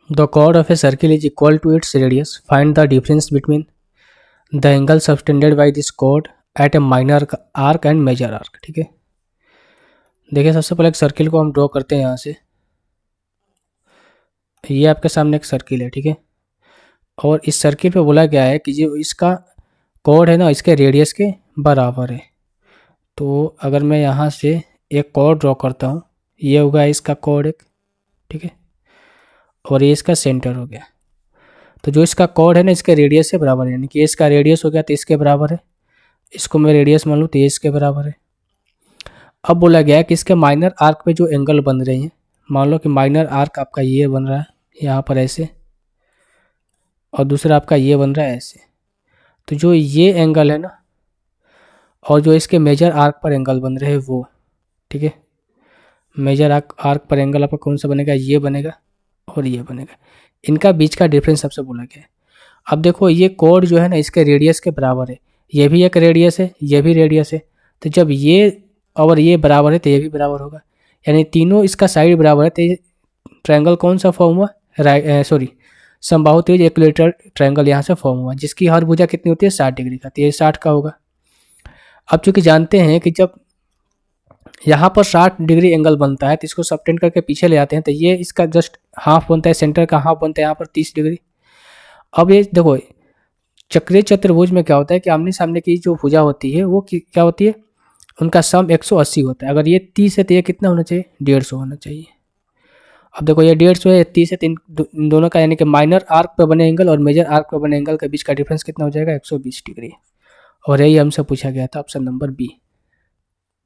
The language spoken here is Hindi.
The chord of a circle is equal to its radius. Find the difference between the angle subtended by this chord at a minor arc and major arc. ठीक है, देखिए सबसे पहले एक सर्किल को हम ड्रॉ करते हैं। यहाँ से ये आपके सामने एक सर्किल है, ठीक है, और इस सर्किल पे बोला गया है कि जो इसका कॉर्ड है ना, इसके रेडियस के बराबर है। तो अगर मैं यहाँ से एक कॉर्ड ड्रॉ करता हूँ, ये होगा इसका कॉर्ड एक, ठीक है, और ये इसका सेंटर हो गया। तो जो इसका कॉर्ड है ना, इसके रेडियस से बराबर है, यानी कि इसका रेडियस हो गया तो इसके बराबर है। इसको मैं रेडियस मान लूँ तो ये इसके बराबर है। अब बोला गया है कि इसके माइनर आर्क पे जो एंगल बन रहे हैं, मान लो कि माइनर आर्क आपका ये बन रहा है यहाँ पर ऐसे, और दूसरा आपका ये बन रहा है ऐसे। तो जो ये एंगल है ना, और जो इसके मेजर आर्क पर एंगल बन रहे हैं वो, ठीक है, मेजर आर्क पर एंगल आपका कौन सा बनेगा, ये बनेगा और ये बनेगा। इनका बीच का डिफरेंस सबसे बोला गया है। अब देखो ये कोड जो है ना, इसके रेडियस के बराबर है, ये भी एक रेडियस है, ये भी रेडियस है। तो जब ये और ये बराबर है तो ये भी बराबर होगा, यानी तीनों इसका साइड बराबर है। तो ट्रायंगल कौन सा फॉर्म हुआ, समबाहु त्रिभुज इक्विलैटरल ट्रायंगल यहाँ से फॉर्म हुआ, जिसकी हर भुजा कितनी होती है, 60 डिग्री का। तो ये 60 का होगा। अब चूंकि जानते हैं कि जब यहाँ पर 60 डिग्री एंगल बनता है तो इसको सबटेंड करके पीछे ले आते हैं, तो ये इसका जस्ट हाफ बनता है, सेंटर का हाफ बनता है यहाँ पर 30 डिग्री। अब ये देखो चक्रीय चतुर्भुज में क्या होता है कि आमने सामने की जो भुजा होती है वो क्या होती है, उनका सम 180 होता है। अगर ये 30 है तो ये कितना होना चाहिए, 150 होना चाहिए। अब देखो ये 150 है, 30 है, इन दोनों का यानी कि माइनर आर्क पे बने एंगल और मेजर आर्क पे बने एंगल के बीच का डिफरेंस कितना हो जाएगा, 120 डिग्री। और यही हमसे पूछा गया था, ऑप्शन नंबर बी।